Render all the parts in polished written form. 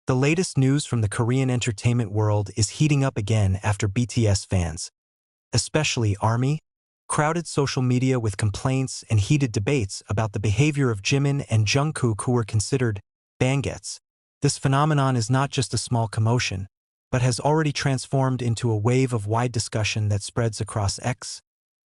The latest news from the Korean entertainment world is heating up again after BTS fans, especially ARMY, crowded social media with complaints and heated debates about the behavior of Jimin and Jungkook, who were considered bangets. This phenomenon is not just a small commotion, but has already transformed into a wave of wide discussion that spreads across X,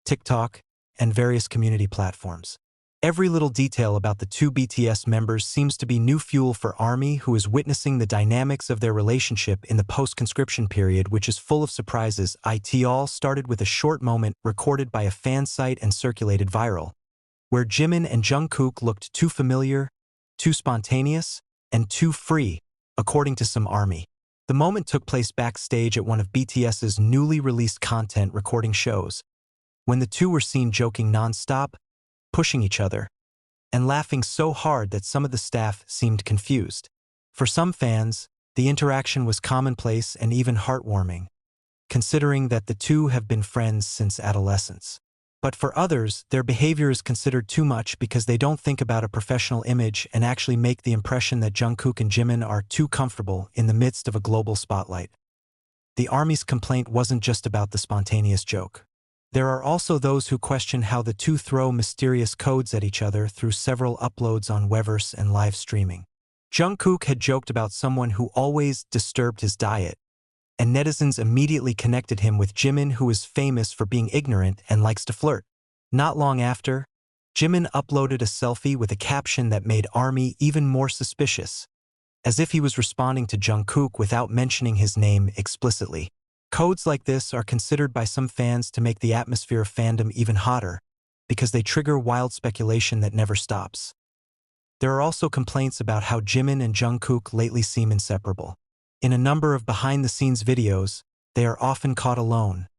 TikTok, and various community platforms. Every little detail about the two BTS members seems to be new fuel for ARMY, who is witnessing the dynamics of their relationship in the post-conscription period, which is full of surprises. It all started with a short moment recorded by a fan site and circulated viral, where Jimin and Jungkook looked too familiar, too spontaneous, and too free, according to some ARMY. The moment took place backstage at one of BTS's newly released content recording shows, when the two were seen joking non-stop, pushing each other, and laughing so hard that some of the staff seemed confused. For some fans, the interaction was commonplace and even heartwarming, considering that the two have been friends since adolescence. But for others, their behavior is considered too much because they don't think about a professional image and actually make the impression that Jungkook and Jimin are too comfortable in the midst of a global spotlight. The ARMY's complaint wasn't just about the spontaneous joke. There are also those who question how the two throw mysterious codes at each other through several uploads on Weverse and live streaming. Jungkook had joked about someone who always disturbed his diet, and netizens immediately connected him with Jimin, who is famous for being ignorant and likes to flirt. Not long after, Jimin uploaded a selfie with a caption that made ARMY even more suspicious, as if he was responding to Jungkook without mentioning his name explicitly. Codes like this are considered by some fans to make the atmosphere of fandom even hotter, because they trigger wild speculation that never stops. There are also complaints about how Jimin and Jungkook lately seem inseparable. In a number of behind-the-scenes videos, they are often caught alone,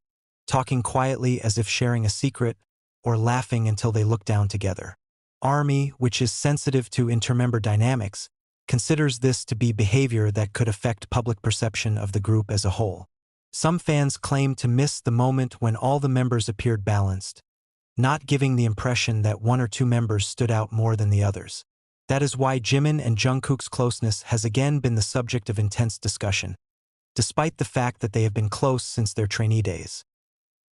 talking quietly as if sharing a secret, or laughing until they look down together. ARMY, which is sensitive to intermember dynamics, considers this to be behavior that could affect public perception of the group as a whole. Some fans claim to miss the moment when all the members appeared balanced, not giving the impression that one or two members stood out more than the others. That is why Jimin and Jungkook's closeness has again been the subject of intense discussion, despite the fact that they have been close since their trainee days.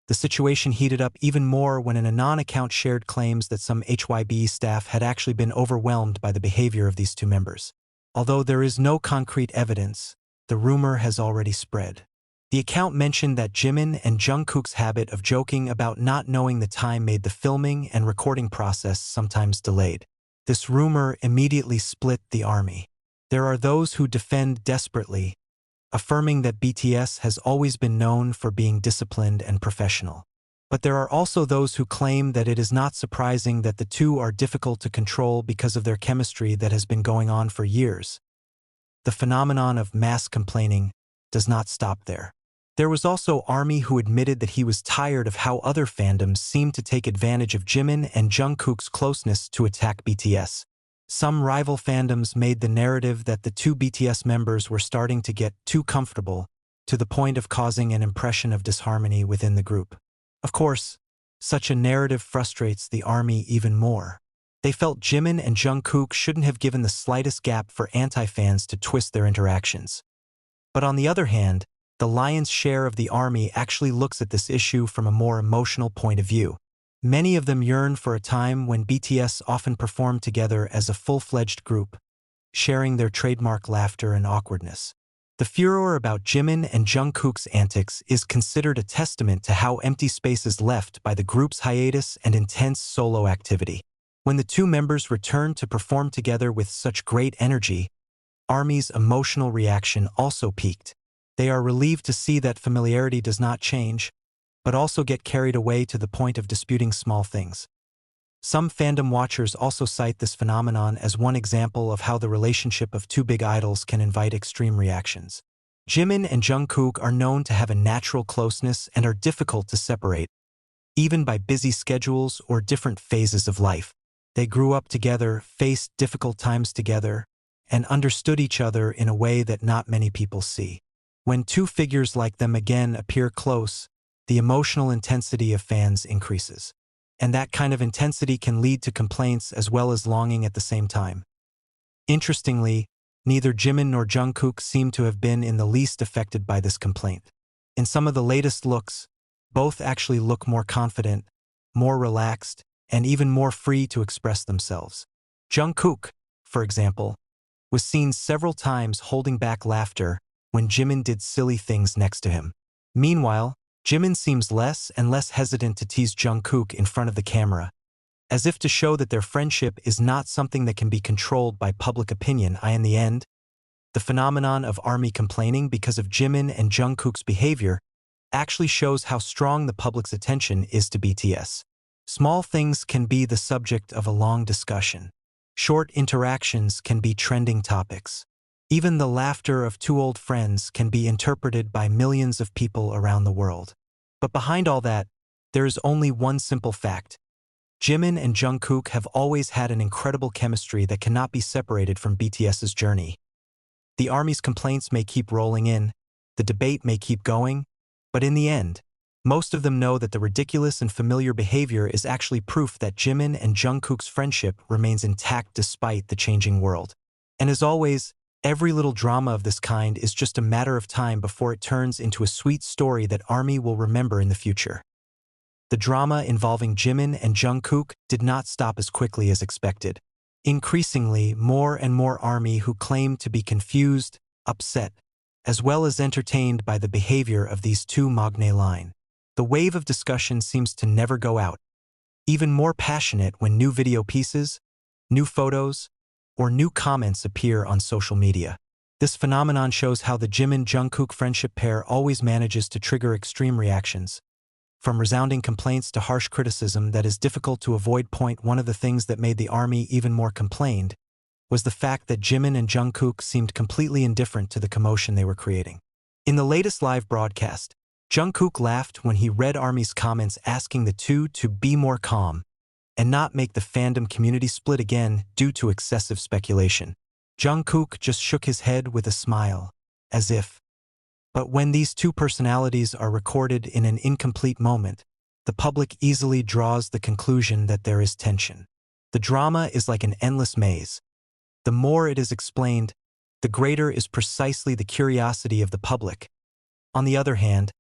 The situation heated up even more when an Anon account shared claims that some HYBE staff had actually been overwhelmed by the behavior of these two members. Although there is no concrete evidence, the rumor has already spread. The account mentioned that Jimin and Jungkook's habit of joking about not knowing the time made the filming and recording process sometimes delayed. This rumor immediately split the ARMY. There are those who defend desperately, affirming that BTS has always been known for being disciplined and professional. But there are also those who claim that it is not surprising that the two are difficult to control because of their chemistry that has been going on for years. The phenomenon of mass complaining does not stop there. There was also ARMY who admitted that he was tired of how other fandoms seemed to take advantage of Jimin and Jungkook's closeness to attack BTS. Some rival fandoms made the narrative that the two BTS members were starting to get too comfortable, to the point of causing an impression of disharmony within the group. Of course, such a narrative frustrates the ARMY even more. They felt Jimin and Jungkook shouldn't have given the slightest gap for anti-fans to twist their interactions. But on the other hand, the lion's share of the ARMY actually looks at this issue from a more emotional point of view. Many of them yearn for a time when BTS often performed together as a full-fledged group, sharing their trademark laughter and awkwardness. The furor about Jimin and Jungkook's antics is considered a testament to how empty space is left by the group's hiatus and intense solo activity. When the two members returned to perform together with such great energy, ARMY's emotional reaction also peaked. They are relieved to see that familiarity does not change, but also get carried away to the point of disputing small things. Some fandom watchers also cite this phenomenon as one example of how the relationship of two big idols can invite extreme reactions. Jimin and Jungkook are known to have a natural closeness and are difficult to separate, even by busy schedules or different phases of life. They grew up together, faced difficult times together, and understood each other in a way that not many people see. When two figures like them again appear close, the emotional intensity of fans increases. And that kind of intensity can lead to complaints as well as longing at the same time. Interestingly, Neither Jimin nor Jungkook seem to have been in the least affected by this complaint. In some of the latest looks, both actually look more confident, more relaxed, and even more free to express themselves. Jungkook, for example, was seen several times holding back laughter when Jimin did silly things next to him. Meanwhile, Jimin seems less and less hesitant to tease Jungkook in front of the camera, as if to show that their friendship is not something that can be controlled by public opinion. In the end, the phenomenon of ARMY complaining because of Jimin and Jungkook's behavior actually shows how strong the public's attention is to BTS. Small things can be the subject of a long discussion. Short interactions can be trending topics. Even the laughter of two old friends can be interpreted by millions of people around the world. But behind all that, there is only one simple fact. Jimin and Jungkook have always had an incredible chemistry that cannot be separated from BTS's journey. The ARMY's complaints may keep rolling in, the debate may keep going, but in the end, most of them know that the ridiculous and familiar behavior is actually proof that Jimin and Jungkook's friendship remains intact despite the changing world. And as always, every little drama of this kind is just a matter of time before it turns into a sweet story that ARMY will remember in the future. The drama involving Jimin and Jungkook did not stop as quickly as expected. Increasingly, more and more ARMY who claimed to be confused, upset, as well as entertained by the behavior of these two magne line. The wave of discussion seems to never go out, even more passionate when new video pieces, new photos, or new comments appear on social media. This phenomenon shows how the Jimin-Jungkook friendship pair always manages to trigger extreme reactions. From resounding complaints to harsh criticism that is difficult to avoid. One of the things that made the ARMY even more complained was the fact that Jimin and Jungkook seemed completely indifferent to the commotion they were creating. In the latest live broadcast, Jungkook laughed when he read ARMY's comments asking the two to be more calm and not make the fandom community split again due to excessive speculation. Jungkook just shook his head with a smile, as if. But when these two personalities are recorded in an incomplete moment, the public easily draws the conclusion that there is tension. The drama is like an endless maze. The more it is explained, the greater is precisely the curiosity of the public. On the other hand,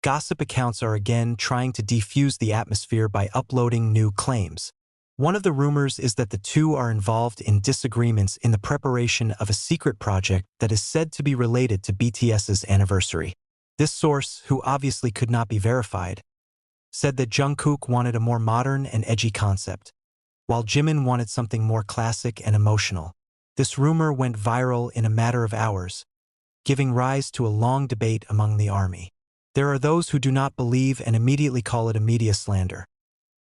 gossip accounts are again trying to defuse the atmosphere by uploading new claims. One of the rumors is that the two are involved in disagreements in the preparation of a secret project that is said to be related to BTS's anniversary. This source, who obviously could not be verified, said that Jungkook wanted a more modern and edgy concept, while Jimin wanted something more classic and emotional. This rumor went viral in a matter of hours, giving rise to a long debate among the ARMY. There are those who do not believe and immediately call it a media slander.